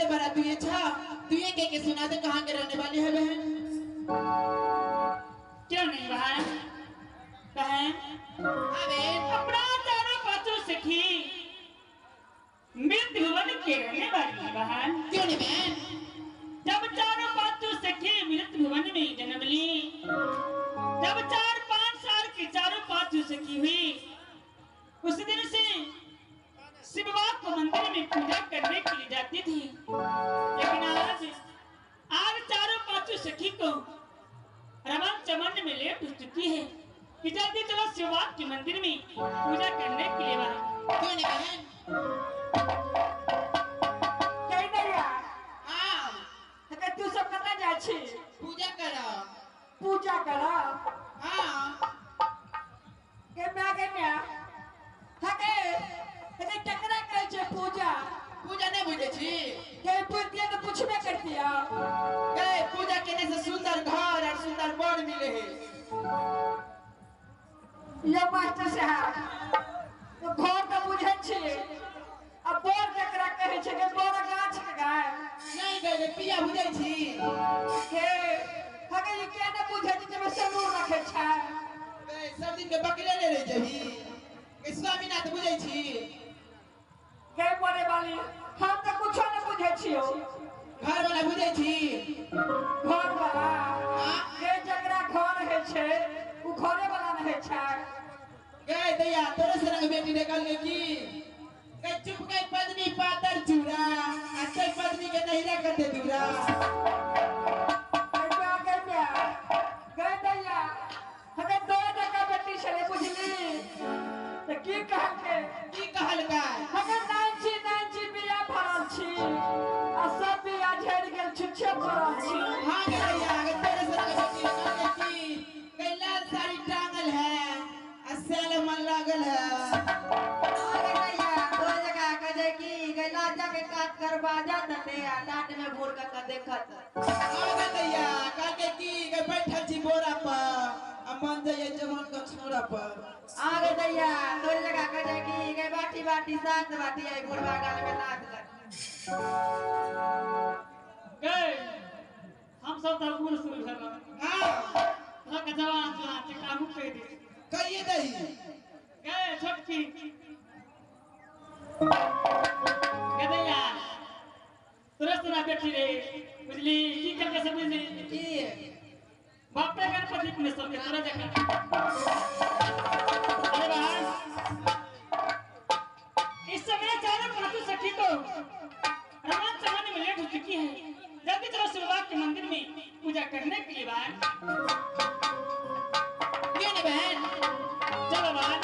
बड़ा तू ये छा तू ये के सुना दे कहाँ के रहने वाली है बहन? क्यों नहीं बहन? बहन अपना चारों पांचों सखी मृत भुवन के रहने वाली है बहन। क्यों नहीं बहन? जब चारों पांचों सखी मृत भुवन में जन्म ली, जब 4-5 साल की चारों पांचों सखी हुई, उस दिन से शिववा को मंदिर में पूजा करने के लिए जाती थी। लेकिन आज चारों पांचों सखी को रमन चमन में लेट हो चुकी है कि जल्दी चलो शिववा के मंदिर में पूजा करने के लिए वहां। क्यों नहीं बहन? कहीं नहीं यार। हाँ अगर तू सब करना जा छी पूजा करा। पूजा करा। हाँ के मैं हके अरे टकरा करे छे पूजा। पूजा नहीं बुझे छी? के पूछतिया तो पूछबे करतिया। के पूजा करने से सुंदर घर और सुंदर बर मिले है। ये मास्टर साहब तो घर तो बुझे छी, अब बोर टकरा करे छे के बोरा गाछ के गाय नहीं गए पिया बुझे छी? के हके ये के न बुझे छी जब सनूर रखे छे। के सब दिन के बकले ले रह जही के स्वामीनाथ बुझे छी? के बोले वाली हम तो कुछ न बुझे छियो। घर वाला बुझे छी? घर वाला के जकरा घर है छे उ घरे वाला न है छे। गए दैया तोरे से रंग बेटी निकल गई की के चुप गई पत्नी पातर चूड़ा अच्छे पत्नी के नहीं रख दे दूरा। गए दैया हमें दो टका बेटी छले बुझली तो की कहल का हमें नांची बिया भरल छी आ सब बिया झड़ गेल छुच्छे भरल छी। हां दैया के तोरे से रंग बेटी निकल गई की के लाल साड़ी टांगल है आ सेल मन लागल है। आगे दैया दो जगह कहे की गैला जाके काट कर बाजा तते आ लाट में भोर का देखत। आगे दैया काके की के बैठल छी बोरा पर आ मन जाए जवान का छोरा पर। आगे दैया दो जगह कहे की गै बाटी बाटी सात बाटी आई भोरवा गाल में नाच लगी। गए हम सब तो पूर्ण शुरू कर रहे। हां हां का जवान के काम कर दे कहिए दही गए छोटकी गदैया तुरंत ना बेटी रे बुझली की करके सब ने की बाप रे गणपति ने सब के तरह जगह। अरे बहन इस समय चारों पांचों सखी को रमन चमन में लेट हो चुकी है। जल्दी चलो शिववा के मंदिर में पूजा करने के लिए बहन। क्यों नहीं बहन? चलो बहन।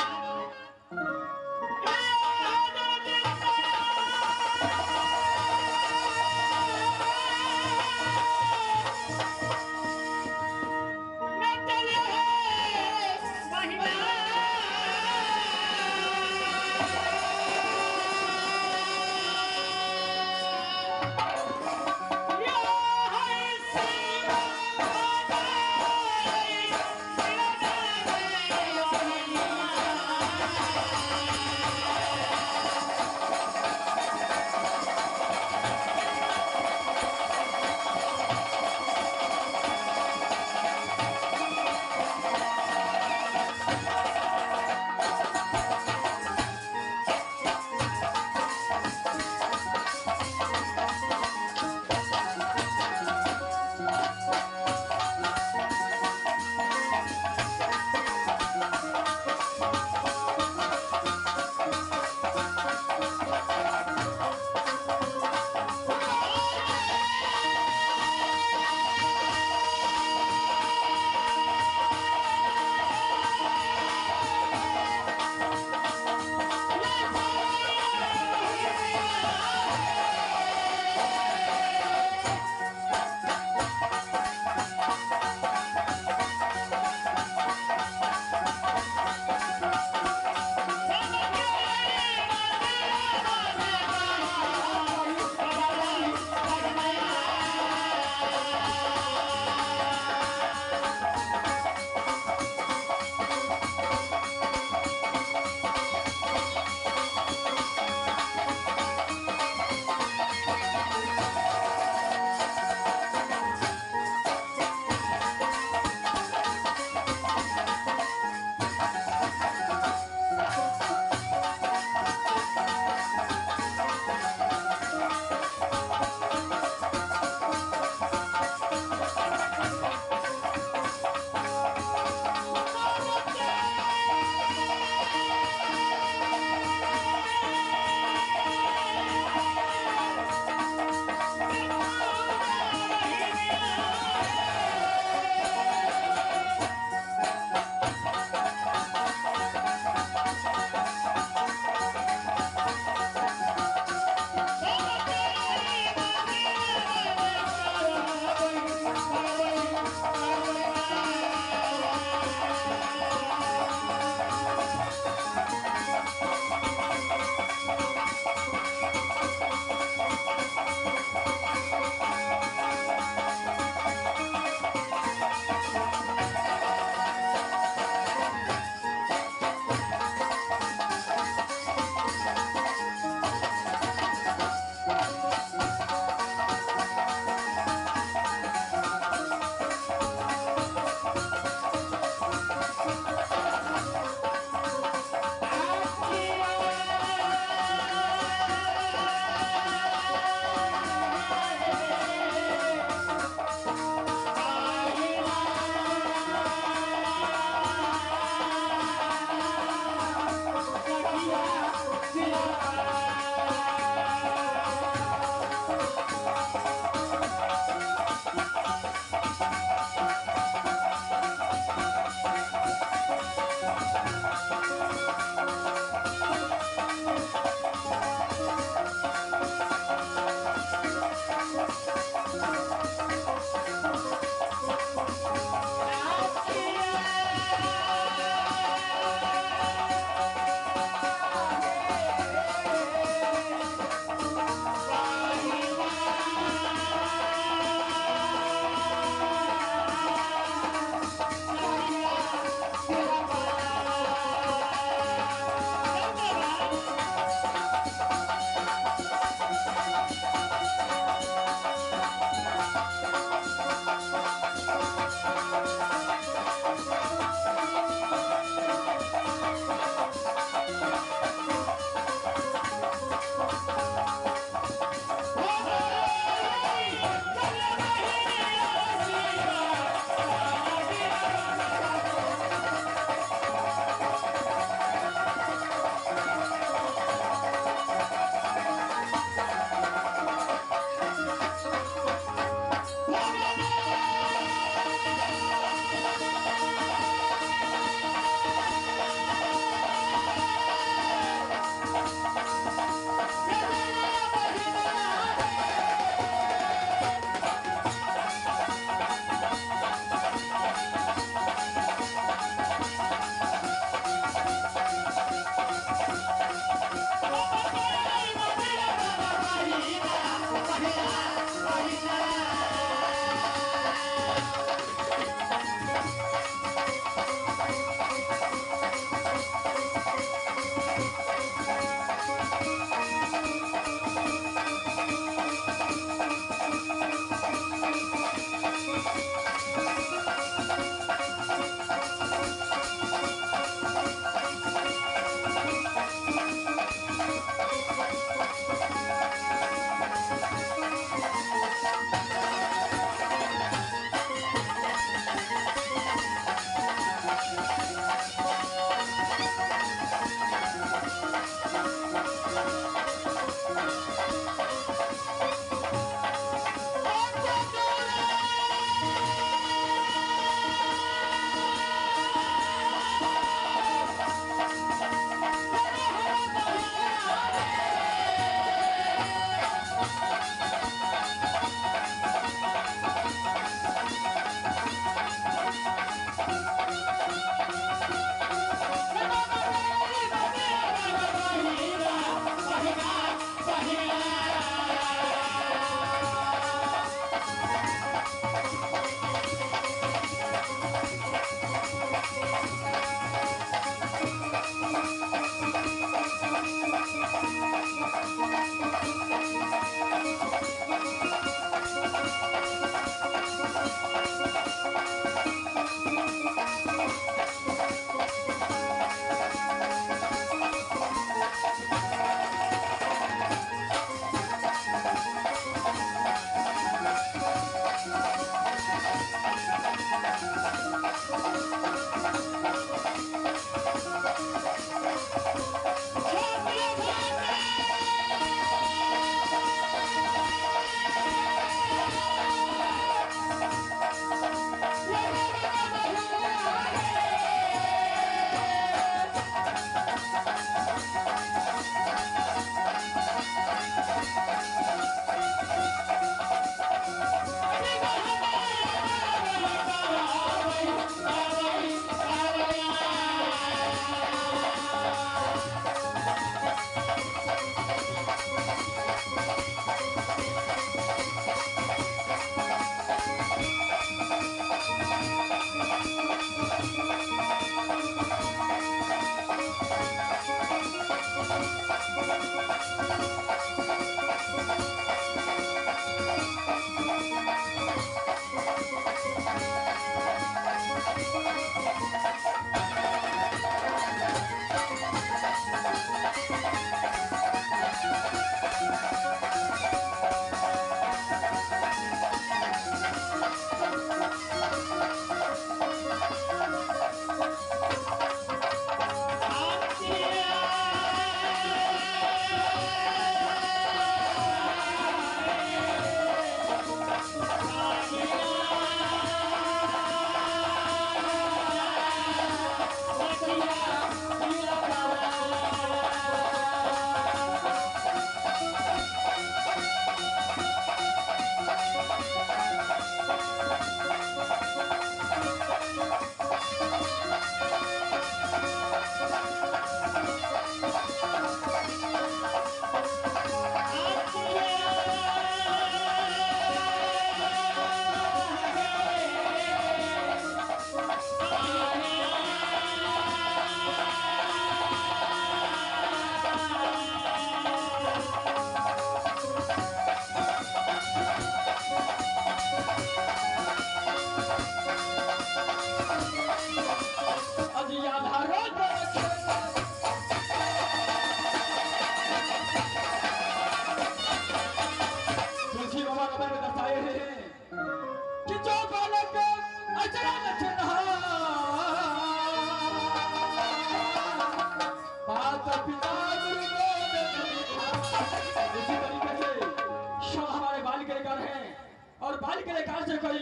और बाल के लेकर से कोई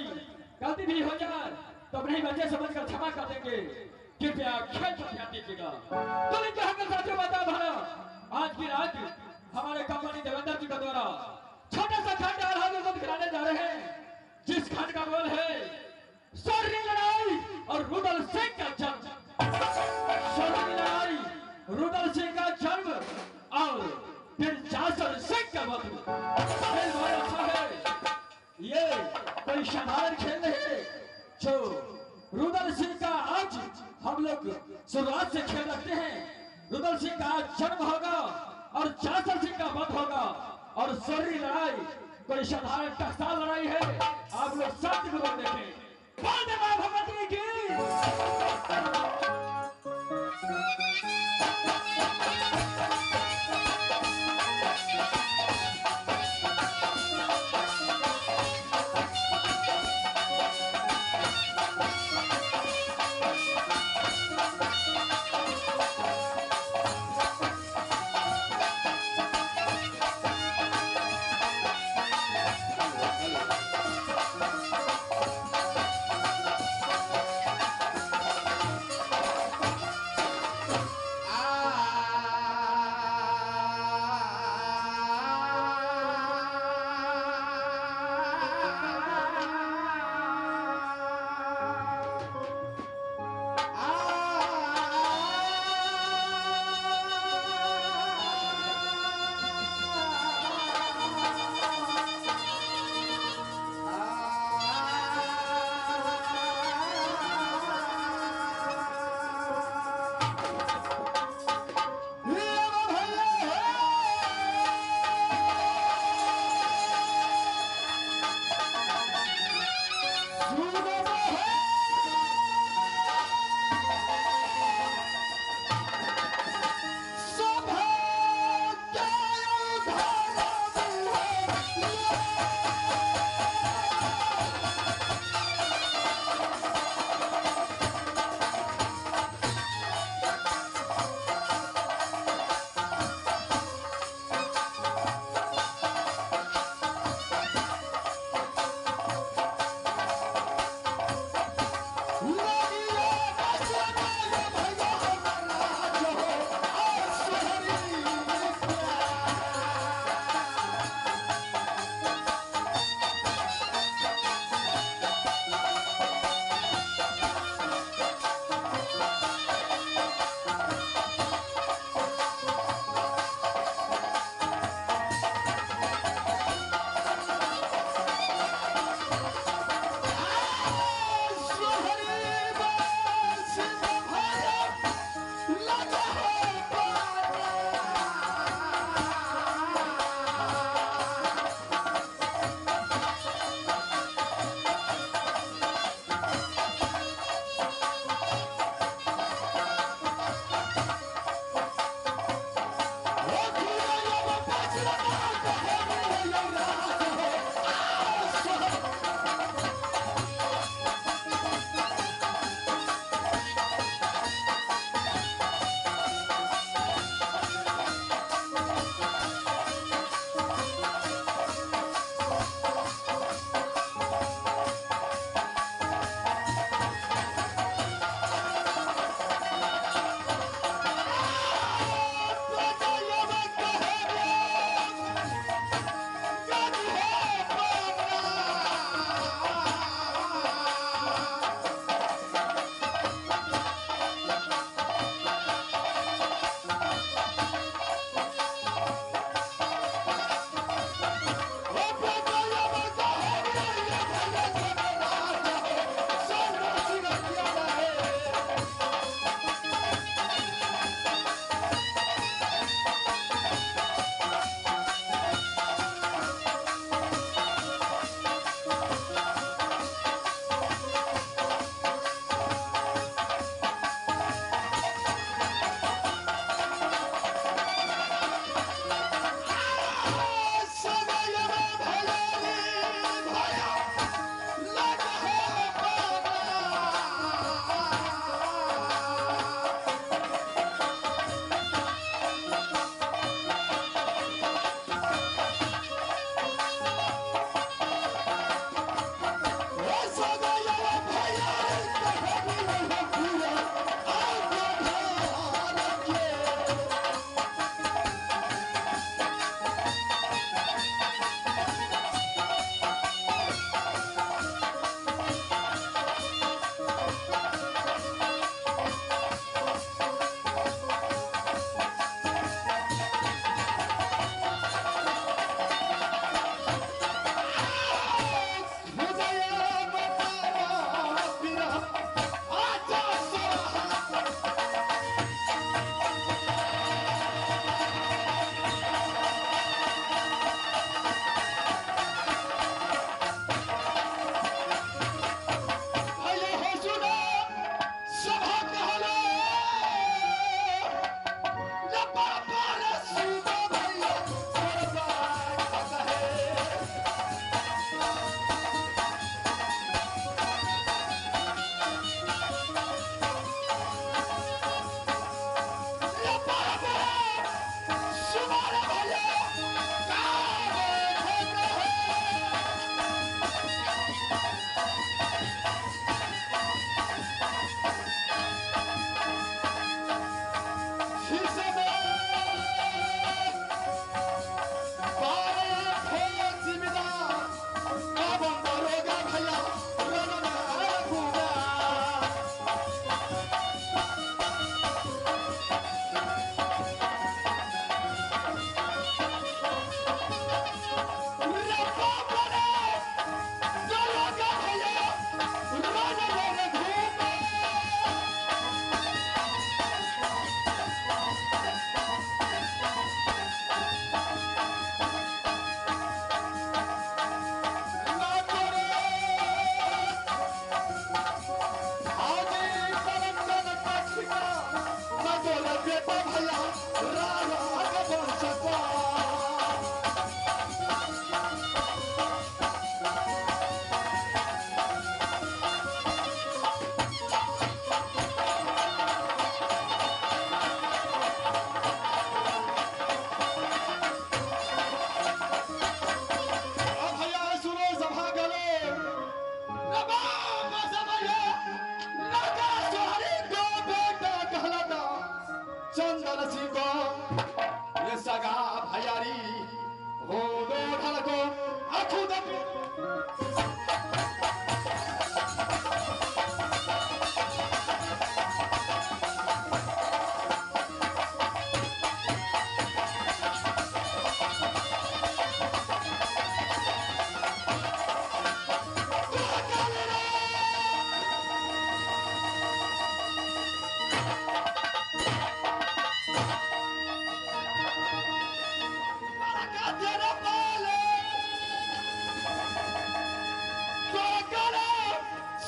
गलती भी हो जाए तो अपने ही बच्चे समझकर क्षमा कर देंगे। कृपया खेल पर ध्यान दीजिएगा। तो इनके हक साथियों बता भरा आज की रात हमारे कंपनी देवेंद्र जी का द्वारा छोटा सा खंड आल्हा रुदल खिलाने जा रहे हैं, जिस खंड का बोल है स्वर्णिम लड़ाई और रुदल सिंह का जन्म। स्वर्णिम लड़ाई, रुदल सिंह का जन्म और फिर जासर सिंह का वध। खेल बहुत अच्छा है, ये कोई साधारण खेल नहीं है। जो रुदल सिंह का आज हम लोग शुरुआत से खेल रखते हैं। रुदल सिंह का आज जन्म होगा और जासर सिंह का वध होगा और स्वर्णिम लड़ाई कोई साधारण टकसाल लड़ाई है। आप लोग शांतिपूर्वक देखें। बोल दे मां भगवती की।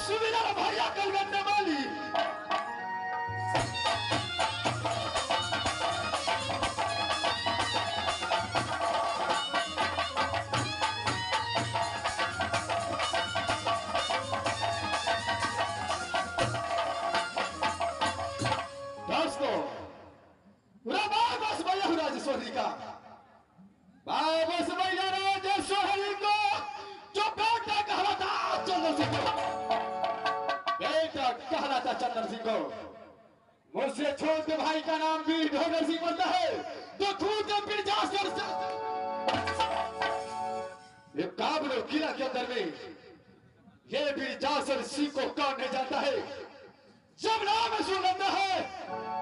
सुविधा भैया कलगन्ने वाली दोस्तों बस भैया राजेश्वरी का बस भैया राजेश्वरी को जो बेटा कहलाता चंद्र सिंह को बेटा कहलाता चंद्र सिंह को मुझसे छोटे भाई का नाम भी ढोगर सिंह बनता है तो खुद बिरजासर ये काबुल किला के अंदर में ये बिरजासर सिंह को कौन नहीं जानता है जब नाम सुन लेता है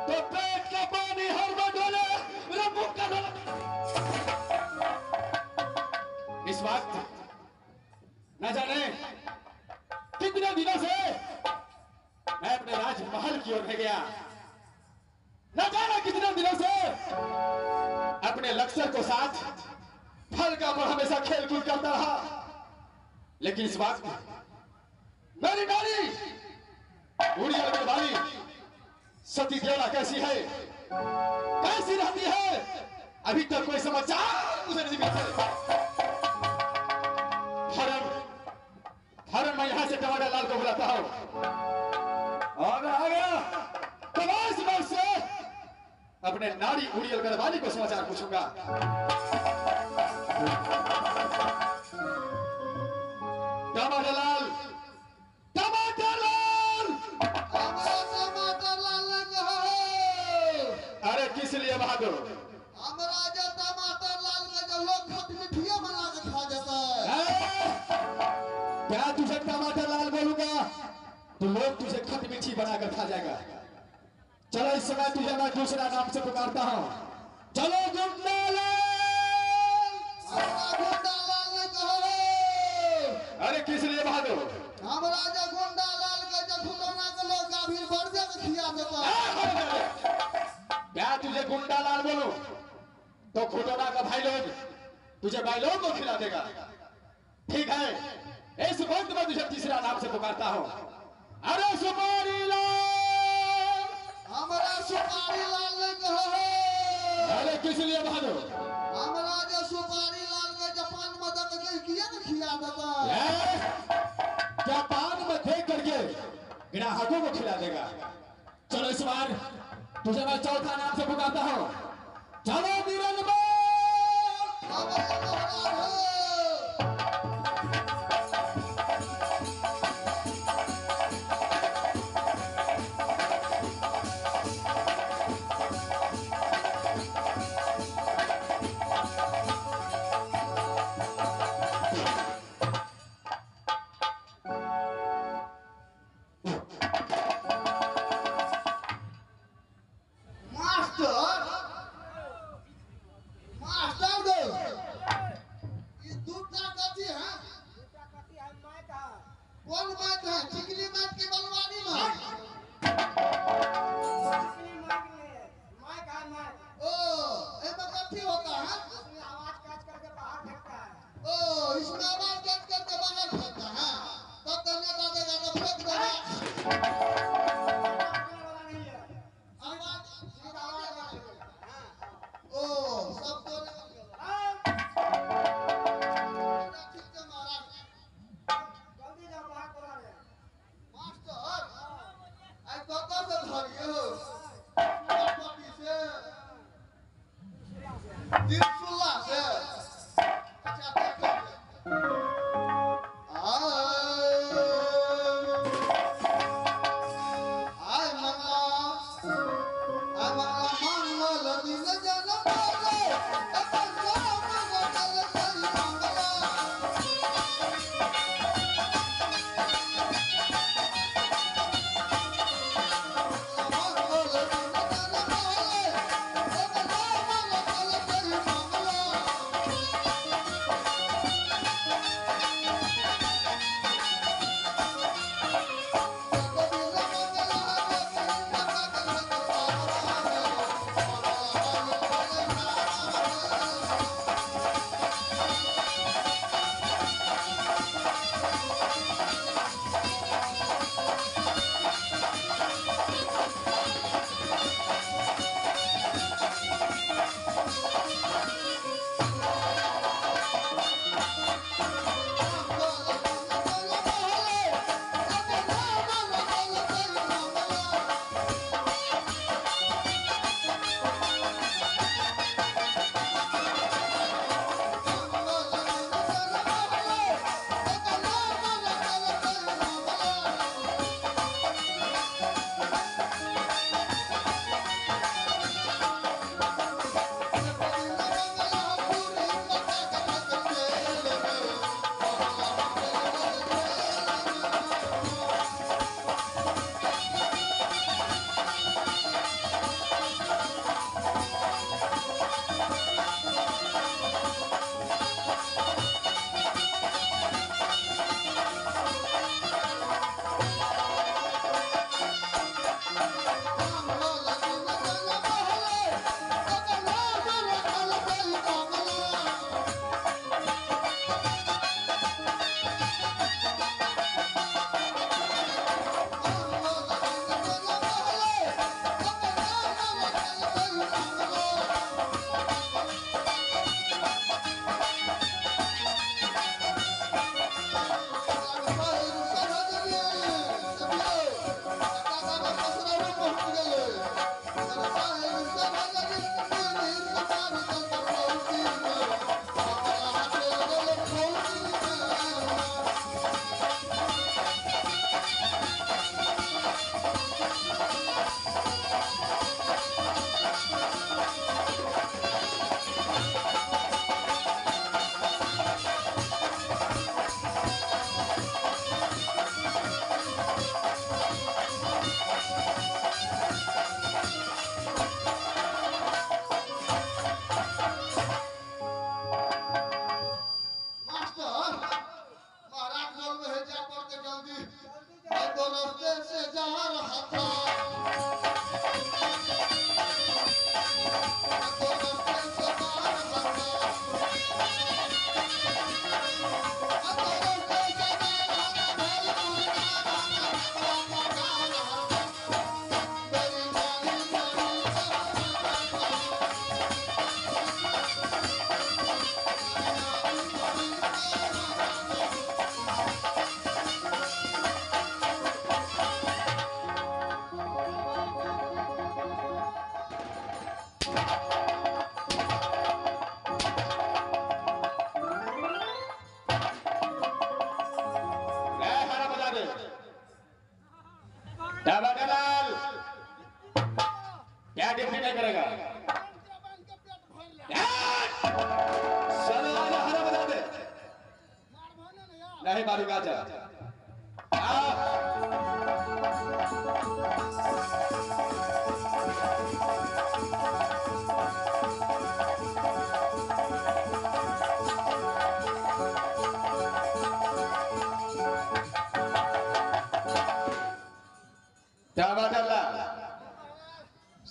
तो पेट का पानी हर बदले मुख का इस वक्त न जाने कितने दिनों से मैं अपने राजमहल की ओर में गया न जाने कितने दिनों से अपने लक्ष्य को साथ फल का पर हमेशा खेल कूद करता रहा लेकिन इस वक्त मेरी नारी उड़िया वाली सती देवला कैसी है कैसी रहती है अभी तक कोई समाचार मुझे नहीं मिलते हरन मैं यहां से टमाटर लाल को बुलाता हूं आ गया तो बस से अपने नारी उड़ियल गढ़वाली को समाचार पूछूंगा टमाटर लाल अरे किस लिए बहादुर हमारा जो टमाटर लाल का जो लोग खट मिठिया बना के खा जाता है क्या तुझे टमाटर लाल बोलूंगा तो लोग तुझे खट मिठी बनाकर खा जाएगा चलो इस समय तुझे मैं दूसरा नाम से पुकारता हूं चलो गुंडा लाल गुंडा लाल ने कहो अरे किस लिए बहादुर हमारा जो गुंडा लाल का जो खुलौना के लोग गाभीर बढ़ के खिया देता है क्या तुझे गुंडा लाल बोलूं तो खुटोना का भाई लोग तुझे भाई लोग को खिला देगा ठीक है इस वक्त मैं तुझे तीसरा नाम से पुकारता हूं अरे सुपारी लाल हमारा सुपारी लाल ने कहो अरे किस लिए बहादुर हमारा जो सुपारी लाल का जापान में दे किया ना खिया देता है क्या पान में देख करके ग्राहकों को खिला देगा चलो इस बार तुझे मैं चौथा नाम से पुकारता हूं चलो वीरन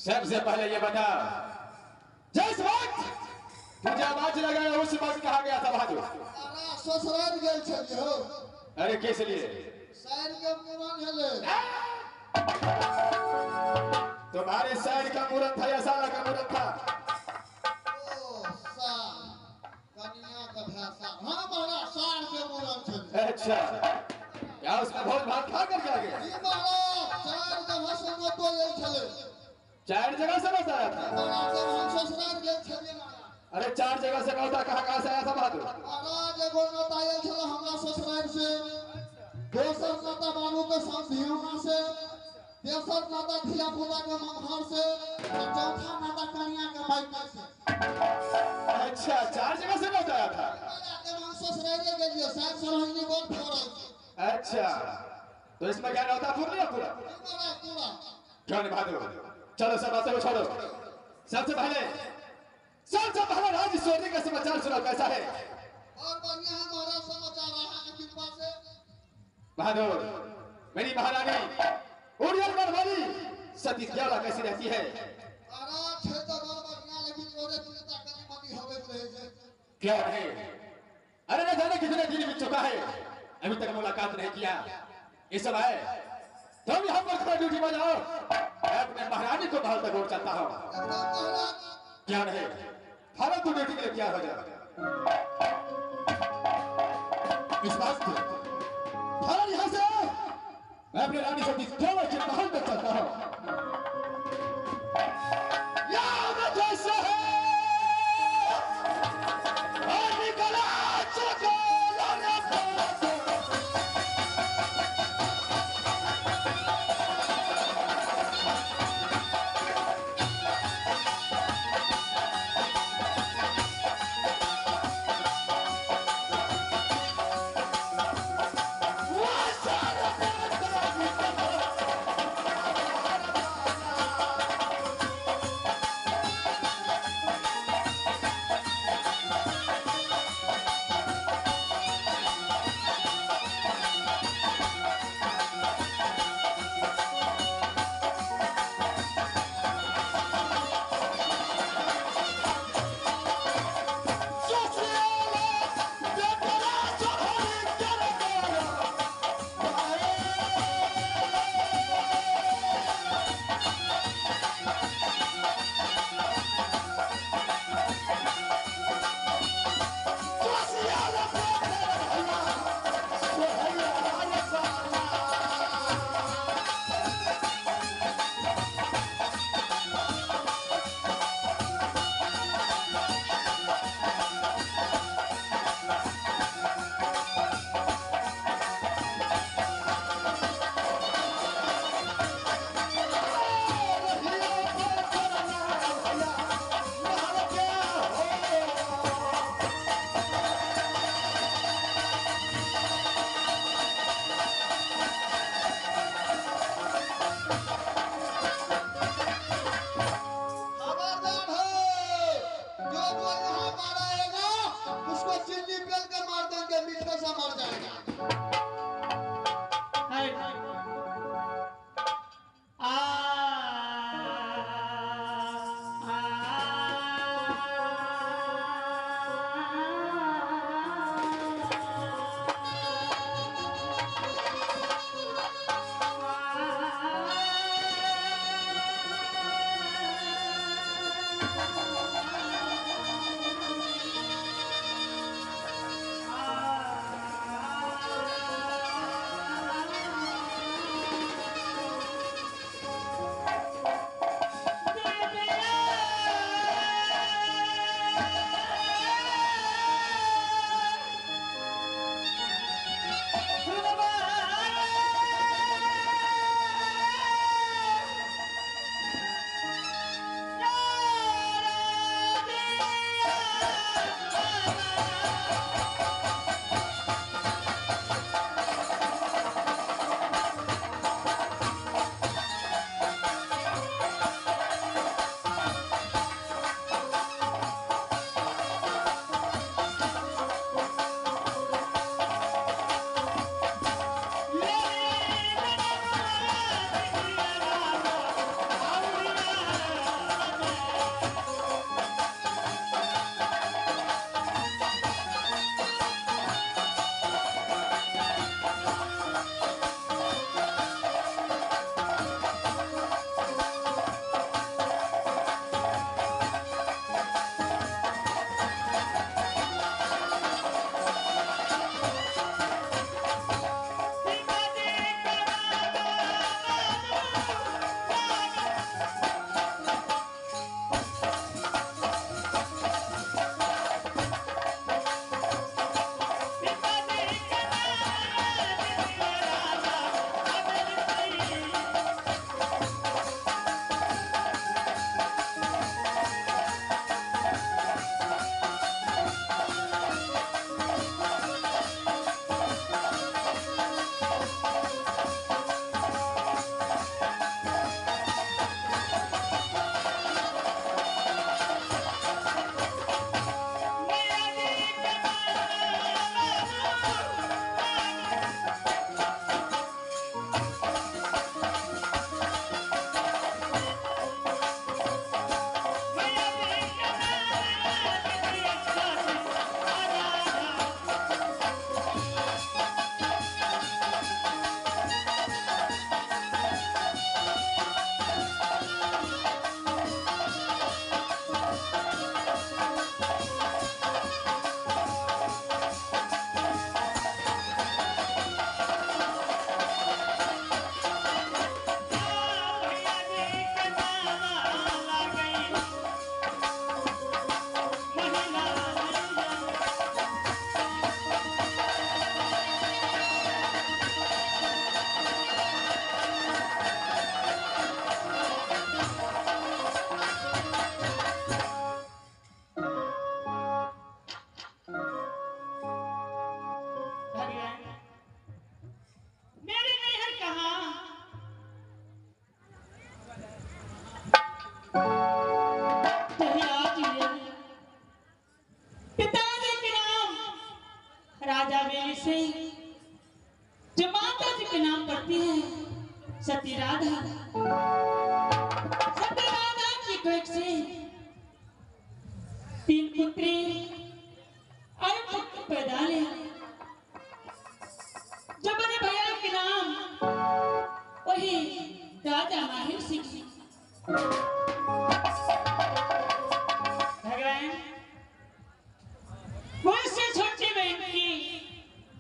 सबसे पहले ये बता, जिस वक्त तुझे आवाज लगाया उस वक्त कहा गया था बहादुर? अरे ससुराल गेल छलिए हो। अरे किस लिए? शहर के मुरन हेले। तुम्हारे शहर का मुरन था या साला का मुरन था? ओ साल कन्या का भाषा। हाँ महाराज साल के मुरन छलिए। अच्छा, क्या उसका भोज भात खा कर क्या गया? जी महाराज साल का भाषा में तो ये छले। 4 जगह से बस आया था? महाराज जब हम ससुराल गेल छलिए महाराज। अरे 4 जगह से नौता कहाँ से आया था बहादुर? महाराज एगो नौता आयल छले हमरा ससुराल से, दोसर नौता बाबू के समधियाना से, तेसर नौता धिया पुता के ममहर से, और चौथा नौता कन्या के मायका से। अच्छा, 4 जगह से नौता आया था? जब हम ससुराल गेलिए साल सरहनी बहुत फोड़ल। अच्छा, तो इसमें क्या नौता पूरा या पूरा? महाराज पूरा। क्यों नहीं बहादुर? चलो सब बातें को छोड़ो। सबसे पहले राज सोने का समाचार सुनाओ, कैसा है? और बढ़िया है महाराज समाचार रहा है कृपा से। बहादुर, मेरी महारानी उड़ियल बरवाली सती द्याला कैसी रहती है? महाराज छे तो बहुत बढ़िया, लेकिन ओरे चिंता करी मनी होवे रहे छे। क्या है? अरे न जाने कितने दिन बीत चुका है, अभी तक मुलाकात नहीं किया। इस समय तुम यहाँ पर खड़े ड्यूटी में जाओ, मैं अपने महारानी को महल तक छोड़ चलता हूँ। एकदम महाराज। क्या नहीं, भारत तू ड्यूटी के लिए तैयार हो जा। इस वक्त भारत यहाँ से मैं अपने रानी सती द्याला के महल तक चलता हूँ। याद जैसे है और निकला चुका लाना सती राधा की कोख से 3 पुत्री और पुत्र पैदा लिया। जो बड़े भैया के नाम वही राजा माहिर सिंह। भगवान वो इससे छोटी बहन की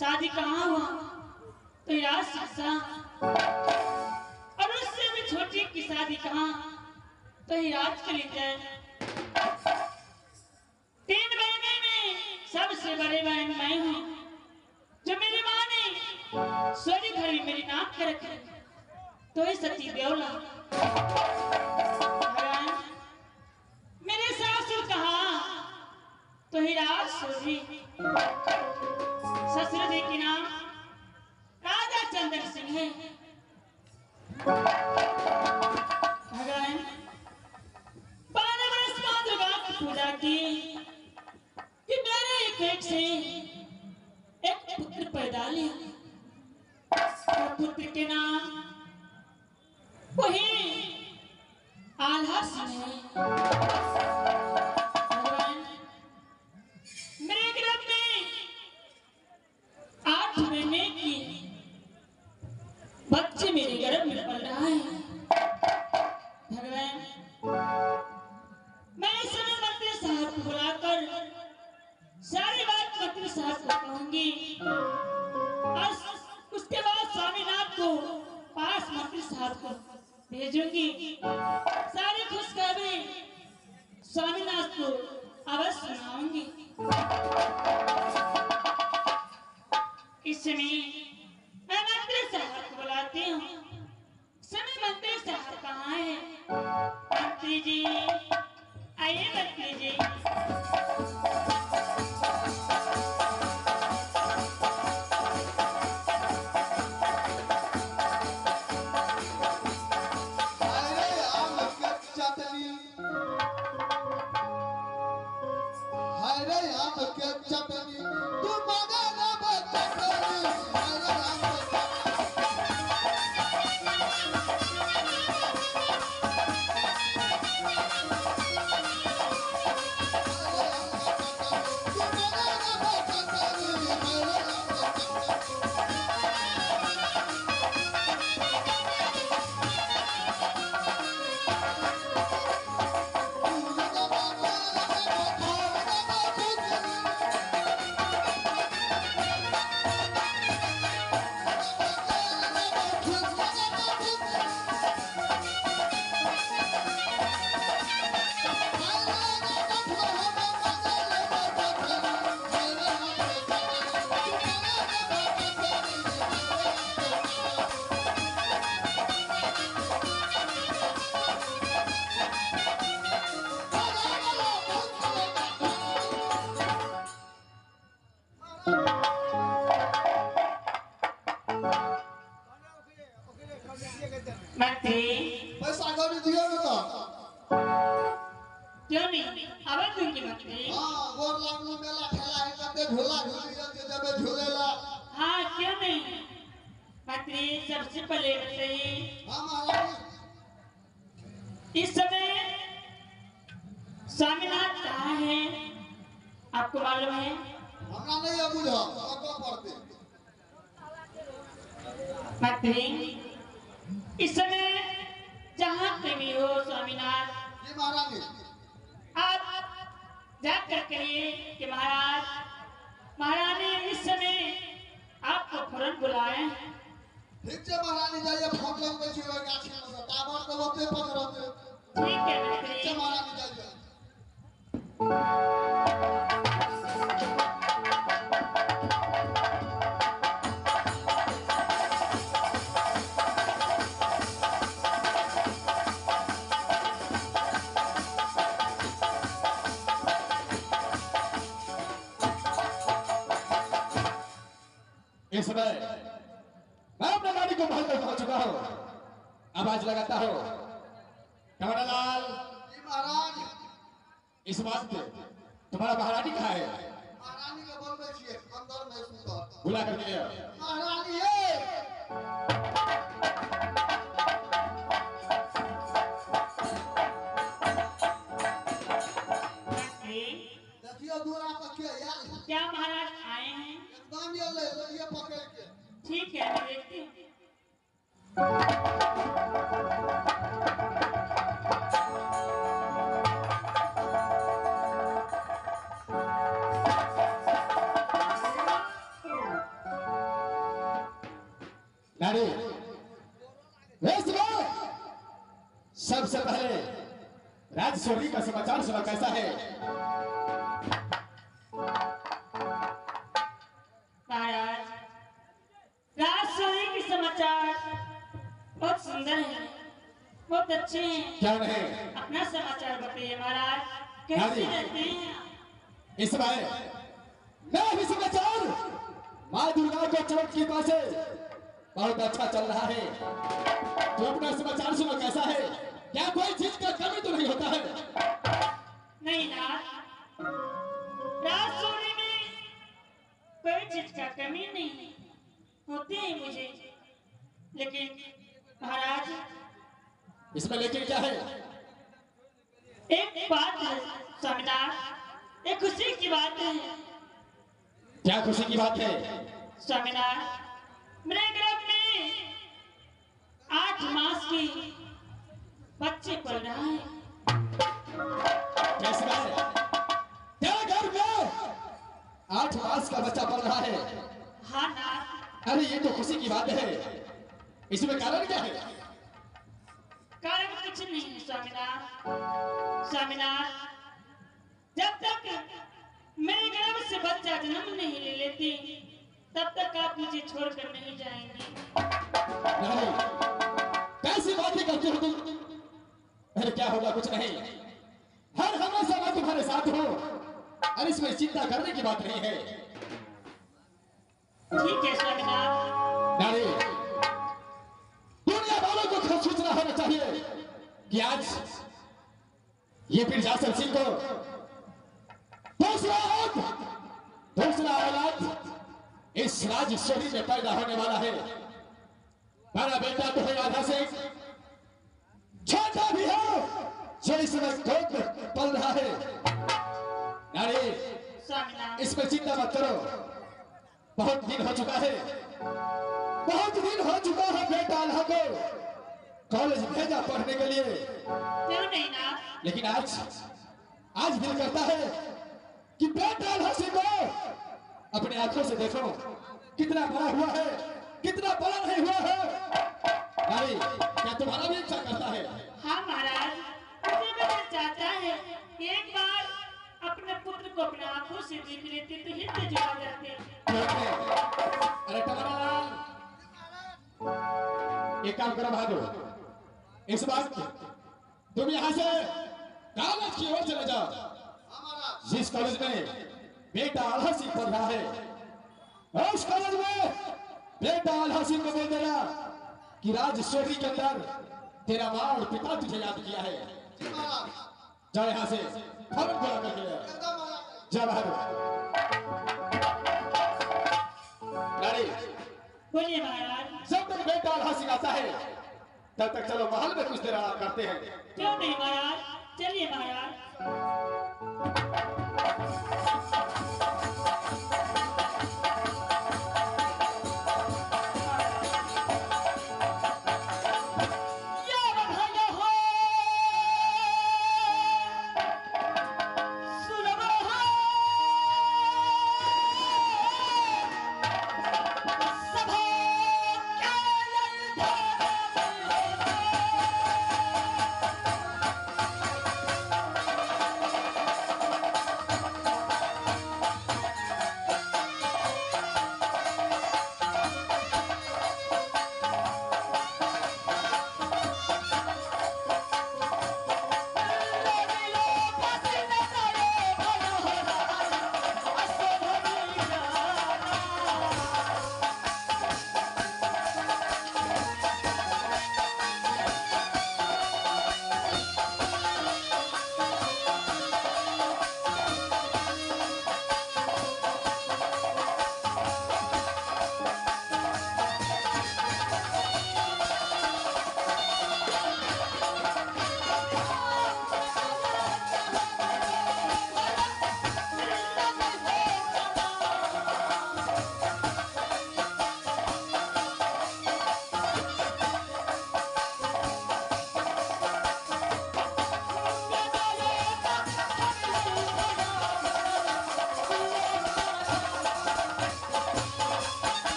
शादी कहाँ हुआ तो यार शिक्षा, और उससे भी छोटी की शादी कहाँ तो ही राज कलिंजर। 3 बहनों में सबसे बड़े बहन मैं हूँ, जो मेरी माँ ने सोनी घर में मेरी नाक कर रखी तो ही सती देवला। भगवान मेरे सासुर कहाँ तो ही राज सोनी। ससुर जी की नाम राजा चंदन सिंह है। भगवान 12 वर्ष बाद दुर्गा की पूजा की कि मेरे एक पेट से एक पुत्र पैदा लिया। पुत्र के नाम वही आल्हा सिंह है। भगवान मेरे गर्भ में 8 महीने की बच्चे मेरे गर्भ में पल रहा है। भगवान मैं इस समय मंत्री साहब को बुलाकर सारी बात मंत्री साहब को कहूंगी और उसके बाद स्वामीनाथ को पास मंत्री साहब को भेजूंगी। सारी खुशखबरी स्वामीनाथ को अवश्य सुनाऊंगी। इस समय मैं मंत्री साहब को बुलाती हूँ। समय मंत्री साहब कहाँ है? मंत्री जी आइए मंत्री जी। पैसा कभी दियो ना तो क्यों नहीं आवाज दूंगी मंत्री। हां गोर लागलो मेला ठेला है कते झूला झूली जे जबे झूलेला। हाँ क्यों नहीं मंत्री। सबसे पहले बताइए हां महाराज इस समय स्वामीनाथ कहाँ है आपको मालूम है? हमरा नहीं है बुझा को पड़ते मंत्री। इस समय जहाँ पे भी हो स्वामीनाथ जी महारानी आप जाकर कहिए कि महाराज महारानी इस समय आपको फौरन बुलाए। ठीक है महारानी जाइए फोन लग पे छिवे गाछ में टावर तो होते पकड़ते। ठीक है ठीक मंत्री। है महारानी जाइए। इस समय मैं अपने गाड़ी को भर कर पहुंच चुका हूं। आवाज लगाता हूं कमरालाल। जी महाराज इस बात पे तुम्हारा महारानी कहाँ है? महारानी के बोलबे छिए अंदर में सुतर बुला करके ले आओ। महारानी ए क्या महाराज आए हैं? एकदम ये ले पकड़ के। ठीक है, मैं देखती हूँ। नारी, सबसे पहले राजशोरी का समाचार सुना, कैसा है? महाराज, राजशोरी के समाचार बहुत सुंदर हैं, बहुत अच्छे हैं। क्या नहीं? अपना समाचार बताइए महाराज, कैसे रहते हैं? इस समय मैं भी समाचार माँ दुर्गा को चोट की कृपा से बहुत अच्छा चल रहा है। तो अपना समाचार सुनो, कैसा है? क्या कोई चीज का कमी तो नहीं होता है? नहीं नाथ, राजशोरी में कोई चीज का कमी नहीं होती है मुझे, लेकिन महाराज इसमें लेकिन क्या है? एक बात है स्वामीनाथ, एक खुशी की बात है। क्या खुशी की बात है? स्वामीनाथ, मेरे गर्भ में 8 मास की बच्चे पल रहा है। कैसे है? तेरे घर में 8 मास का बच्चा पल रहा है? हाँ नाथ। अरे ये तो खुशी की बात है, इसमें कारण क्या है? कारण कुछ नहीं है स्वामीनाथ। स्वामीनाथ, जब तक मेरे गर्भ से बच्चा जन्म नहीं ले लेती, तब तक आप मुझे छोड़कर नहीं जाएंगे। नहीं, कैसी बातें करते हो तुम? अरे क्या होगा? कुछ नहीं, हर हमेशा मैं तुम्हारे साथ हूँ, और इसमें चिंता करने की बात नहीं है। ठीक है स्वामीनाथ। नारी, दुनिया वालों को खुद सूचना होना चाहिए कि आज ये पीरजासल सिंह को दूसरा औलाद इस राजशोरी में पैदा होने वाला है। बड़ा बेटा तो है आल्हा सिंह, छोटा भी हो जो इस समय गोद में पल रहा है। नारी, स्वामीनाथ, इसमें चिंता मत करो, बहुत दिन हो चुका है, बहुत दिन हो चुका है बेटा आल्हा को कॉलेज भेजा पढ़ने के लिए। क्यों नहीं नाथ? लेकिन आज दिल करता है कि बेटा आल्हा सिंह को अपने आंखों से देखो, कितना बड़ा हुआ है, कितना बड़ा नहीं हुआ है। नारी, क्या तुम्हारा भी इच्छा करता है? हाँ महाराज, मुझे भी दिल चाहता है कि एक बार अपने पुत्र को अपने आंखों से देख लेते तो हृदय जुड़ा जाते। अरे टमरालाल, एक काम करो बहादुर, इस बात तुम यहाँ से कॉलेज की ओर चले जाओ। जिस कॉलेज में बेटा आल्हा सिंह पढ़ रहा है, उस कॉलेज में बेटा आल्हा सिंह को बोल देना कि राजशोरी के अंदर तेरा माँ और पिता तुझे याद किया है। जाओ यहाँ से, फौरन बुला करके जा बहादुर। नारी, बोलिए महाराज। जब तक बेटा आल्हा सिंह आता है तब तक चलो महल में कुछ देर आराम करते हैं। क्यों नहीं महाराज, चलिए महाराज।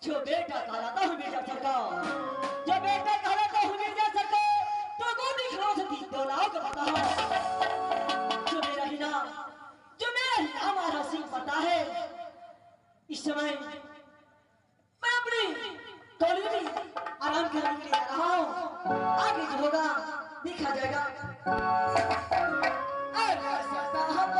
जो बेटा कहलाता हूँ मिर्जा सरकार, जो बेटा कहलाता हूँ मिर्जा सरकार, तो गोदी खरों से 3 तोलाओं का पता हो। जो मेरा ही नाम आल्हा सिंह पता है। इस समय मैं अपनी टोली में आराम करने के लिए आ रहा हूँ। आगे जो होगा देखा जाएगा। अरे सदा हम